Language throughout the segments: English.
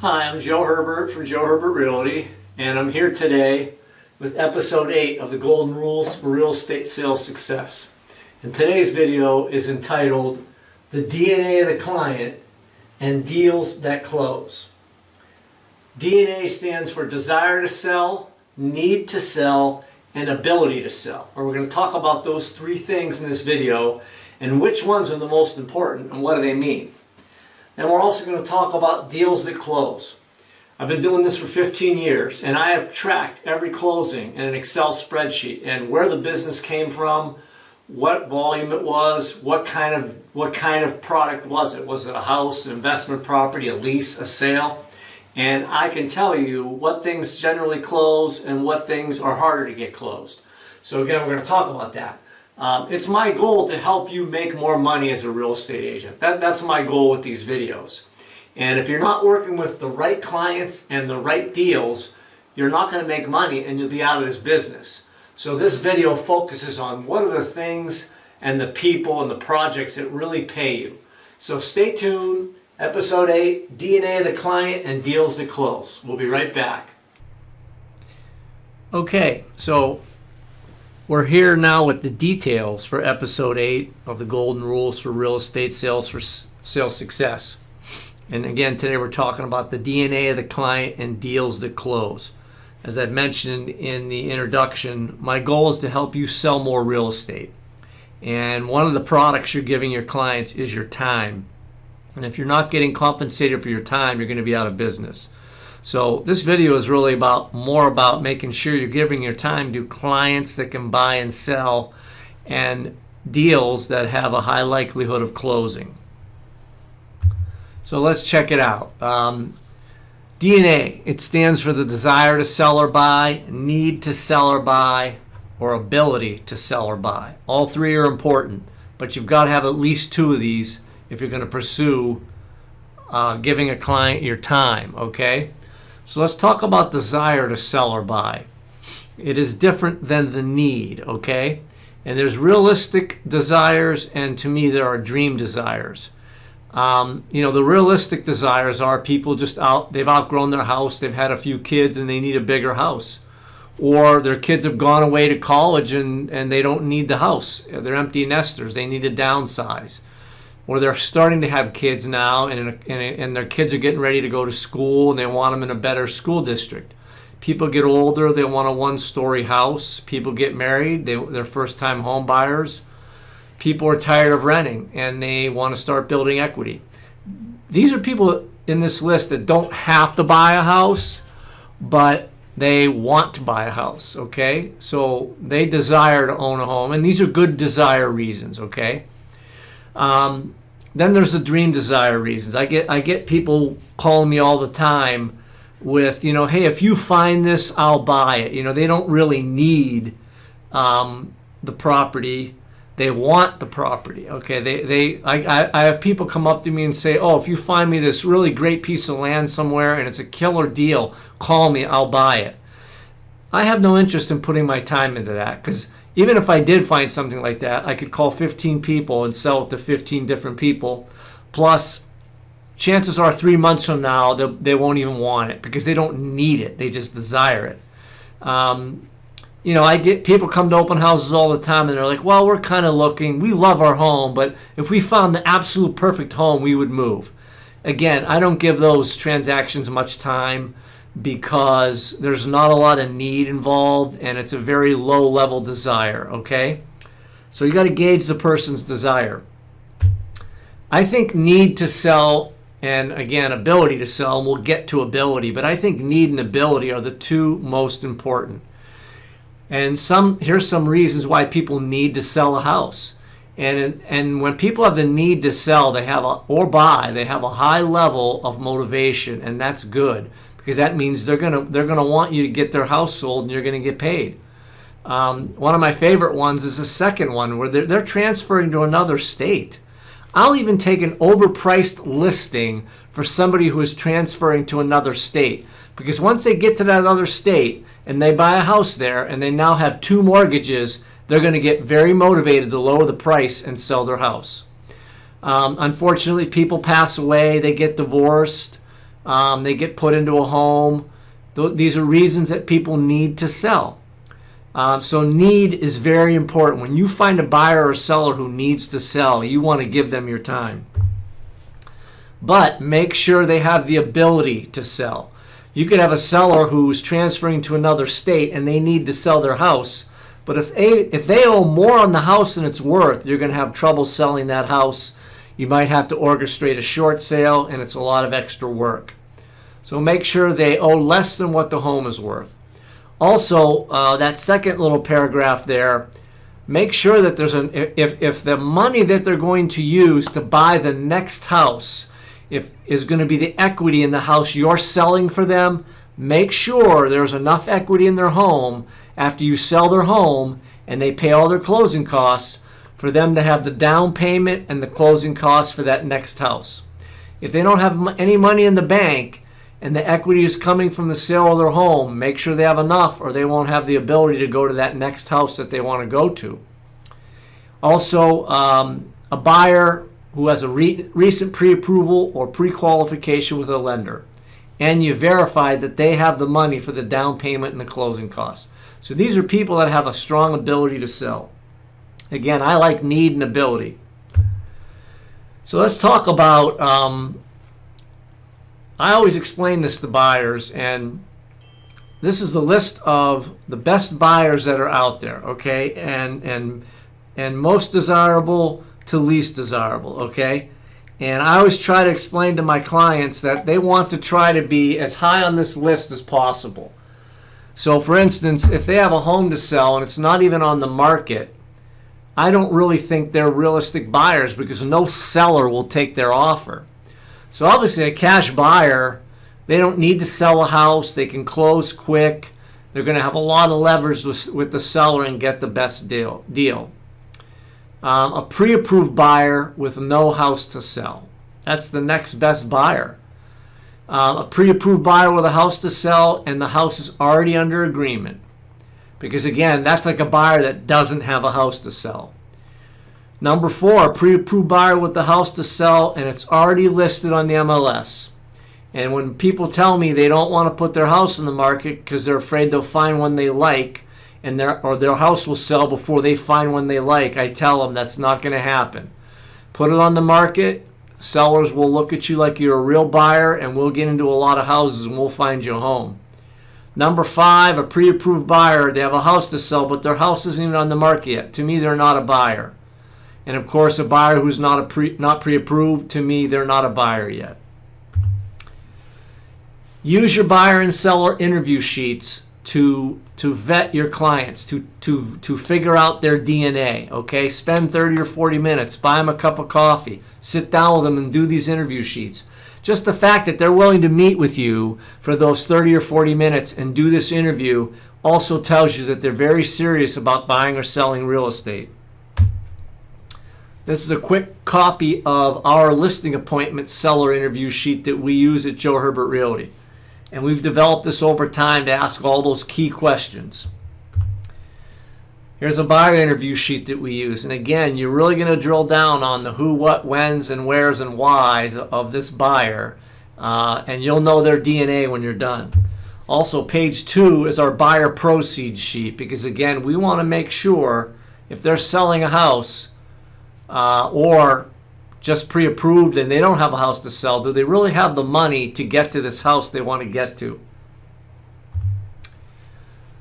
Hi, I'm Joe Herbert from Joe Herbert Realty, and I'm here today with episode 8 of the Golden Rules for Real Estate Sales Success. And today's video is entitled The DNA of the Client and Deals That Close. DNA stands for desire to sell, need to sell, and ability to sell. And we're going to talk about those three things in this video and which ones are the most important and what do they mean. And we're also going to talk about deals that close. I've been doing this for 15 years and I have tracked every closing in an Excel spreadsheet and where the business came from, what volume it was, what kind of product was it. Was it a house, an investment property, a lease, a sale? And I can tell you what things generally close and what things are harder to get closed. So again, we're going to talk about that. It's my goal to help you make more money as a real estate agent. That's my goal with these videos. And if you're not working with the right clients and the right deals, you're not going to make money and you'll be out of this business. So this video focuses on what are the things and the people and the projects that really pay you. So stay tuned. Episode 8, DNA of the Client and Deals That Close. We'll be right back. Okay, so we're here now with the details for episode 8 of the Golden Rules for Real Estate Sales for Sales Success. And again, today we're talking about the DNA of the client and deals that close. As I've mentioned in the introduction, my goal is to help you sell more real estate. And one of the products you're giving your clients is your time. And if you're not getting compensated for your time, you're going to be out of business. So this video is really more about making sure you're giving your time to clients that can buy and sell and deals that have a high likelihood of closing. So let's check it out. DNA, it stands for the desire to sell or buy, need to sell or buy, or ability to sell or buy. All three are important, but you've got to have at least two of these if you're going to pursue giving a client your time, okay? So let's talk about desire to sell or buy. It is different than the need, okay? And there's realistic desires, and to me there are dream desires. The realistic desires are people they've outgrown their house, they've had a few kids and they need a bigger house. Or their kids have gone away to college and they don't need the house. They're empty nesters, they need to downsize. Or they're starting to have kids now and their kids are getting ready to go to school and they want them in a better school district. People get older, they want a one-story house. People get married, they're first-time home buyers. People are tired of renting and they want to start building equity. These are people in this list that don't have to buy a house, but they want to buy a house, okay? So they desire to own a home, and these are good desire reasons, okay? Then there's the dream desire reasons. I get people calling me all the time with, hey, if you find this, I'll buy it. They don't really need the property. They want the property. Okay, I have people come up to me and say, oh, if you find me this really great piece of land somewhere and it's a killer deal, call me, I'll buy it. I have no interest in putting my time into that, because even if I did find something like that, I could call 15 people and sell it to 15 different people. Plus, chances are 3 months from now, they won't even want it because they don't need it. They just desire it. I get people come to open houses all the time and they're like, well, we're kind of looking. We love our home, but if we found the absolute perfect home, we would move. Again, I don't give those transactions much time because there's not a lot of need involved and it's a very low level desire, okay? So you got to gauge the person's desire. I think need to sell and, again, ability to sell, and we'll get to ability, but I think need and ability are the two most important. And here's some reasons why people need to sell a house. And when people have the need to sell, they have a high level of motivation, and that's good because that means they're gonna want you to get their house sold and you're gonna get paid. One of my favorite ones is the second one where they're transferring to another state. I'll even take an overpriced listing for somebody who is transferring to another state, because once they get to that other state and they buy a house there and they now have 2 mortgages, they're going to get very motivated to lower the price and sell their house. Unfortunately, people pass away, they get divorced, They get put into a home. These are reasons that people need to sell. So need is very important. When you find a buyer or seller who needs to sell, you want to give them your time. But make sure they have the ability to sell. You could have a seller who's transferring to another state and they need to sell their house. But if they owe more on the house than it's worth, you're going to have trouble selling that house. You might have to orchestrate a short sale, and it's a lot of extra work. So make sure they owe less than what the home is worth. Also, that second little paragraph there, make sure that there's if the money that they're going to use to buy the next house is going to be the equity in the house you're selling for them, make sure there's enough equity in their home after you sell their home and they pay all their closing costs for them to have the down payment and the closing costs for that next house. If they don't have any money in the bank, and the equity is coming from the sale of their home, make sure they have enough or they won't have the ability to go to that next house that they want to go to. Also, a buyer who has a recent pre-approval or pre-qualification with a lender, and you verify that they have the money for the down payment and the closing costs. So these are people that have a strong ability to sell. Again, I like need and ability. So let's talk about I always explain this to buyers, and this is the list of the best buyers that are out there, okay? And most desirable to least desirable, okay? And I always try to explain to my clients that they want to try to be as high on this list as possible. So for instance, if they have a home to sell and it's not even on the market, I don't really think they're realistic buyers because no seller will take their offer. So obviously a cash buyer, they don't need to sell a house. They can close quick. They're going to have a lot of leverage with the seller and get the best deal. A pre-approved buyer with no house to sell. That's the next best buyer. A pre-approved buyer with a house to sell and the house is already under agreement. Because again, that's like a buyer that doesn't have a house to sell. Number 4, a pre-approved buyer with the house to sell and it's already listed on the MLS. And when people tell me they don't want to put their house in the market because they're afraid they'll find one they like and their house will sell before they find one they like, I tell them that's not going to happen. Put it on the market. Sellers will look at you like you're a real buyer and we'll get into a lot of houses and we'll find you a home. Number 5, a pre-approved buyer. They have a house to sell, but their house isn't even on the market yet. To me, they're not a buyer. And of course, a buyer who's not pre-approved, to me, they're not a buyer yet. Use your buyer and seller interview sheets to vet your clients, to figure out their DNA, okay? Spend 30 or 40 minutes, buy them a cup of coffee, sit down with them and do these interview sheets. Just the fact that they're willing to meet with you for those 30 or 40 minutes and do this interview also tells you that they're very serious about buying or selling real estate. This is a quick copy of our listing appointment seller interview sheet that we use at Joe Herbert Realty. And we've developed this over time to ask all those key questions. Here's a buyer interview sheet that we use. And again, you're really going to drill down on the who, what, whens, and wheres and whys of this buyer. And you'll know their DNA when you're done. Also, page 2 is our buyer proceeds sheet. Because again, we want to make sure if they're selling a house or just pre-approved and they don't have a house to sell, do they really have the money to get to this house they want to get to?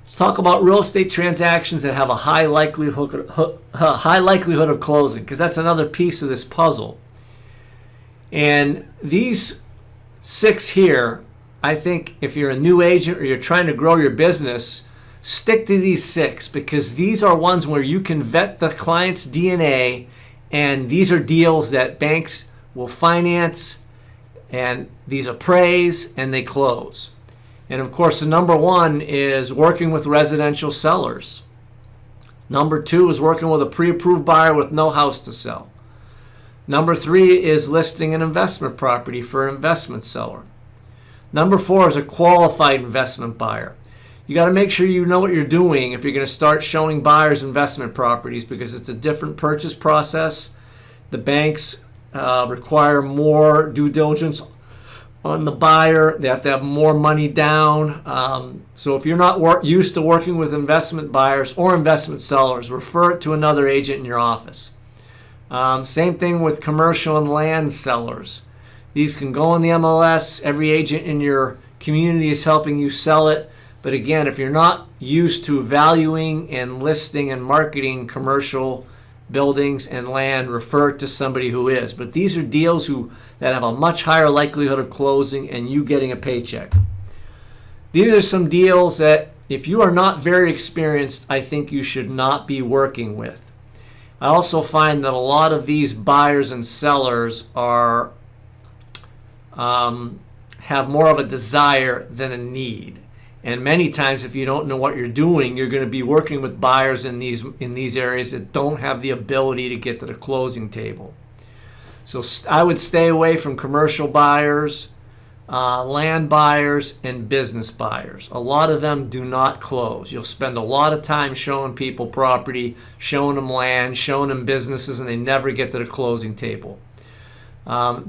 Let's talk about real estate transactions that have a high likelihood of closing, because that's another piece of this puzzle. And these 6 here, I think if you're a new agent or you're trying to grow your business, stick to these 6 because these are ones where you can vet the client's DNA. And these are deals that banks will finance, and these appraise, and they close. And of course, the number 1 is working with residential sellers. Number 2 is working with a pre-approved buyer with no house to sell. Number 3 is listing an investment property for an investment seller. Number 4 is a qualified investment buyer. You got to make sure you know what you're doing if you're going to start showing buyers investment properties because it's a different purchase process. The banks require more due diligence on the buyer. They have to have more money down. So if you're not used to working with investment buyers or investment sellers, refer it to another agent in your office. Same thing with commercial and land sellers. These can go in the MLS. Every agent in your community is helping you sell it. But again, if you're not used to valuing and listing and marketing commercial buildings and land, refer it to somebody who is. But these are deals that have a much higher likelihood of closing and you getting a paycheck. These are some deals that if you are not very experienced, I think you should not be working with. I also find that a lot of these buyers and sellers are have more of a desire than a need. And many times, if you don't know what you're doing, you're going to be working with buyers in these areas that don't have the ability to get to the closing table. So I would stay away from commercial buyers, land buyers, and business buyers. A lot of them do not close. You'll spend a lot of time showing people property, showing them land, showing them businesses, and they never get to the closing table.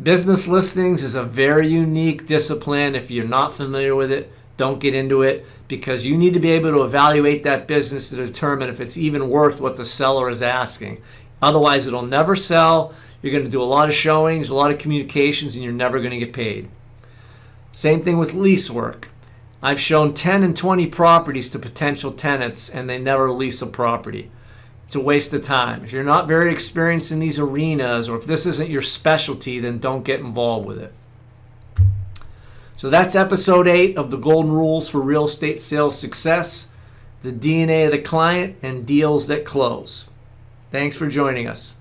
Business listings is a very unique discipline. If you're not familiar with it, don't get into it, because you need to be able to evaluate that business to determine if it's even worth what the seller is asking. Otherwise, it'll never sell. You're going to do a lot of showings, a lot of communications, and you're never going to get paid. Same thing with lease work. I've shown 10 and 20 properties to potential tenants, and they never lease a property. It's a waste of time. If you're not very experienced in these arenas, or if this isn't your specialty, then don't get involved with it. So that's episode 8 of the Golden Rules for Real Estate Sales Success, the DNA of the client, and deals that close. Thanks for joining us.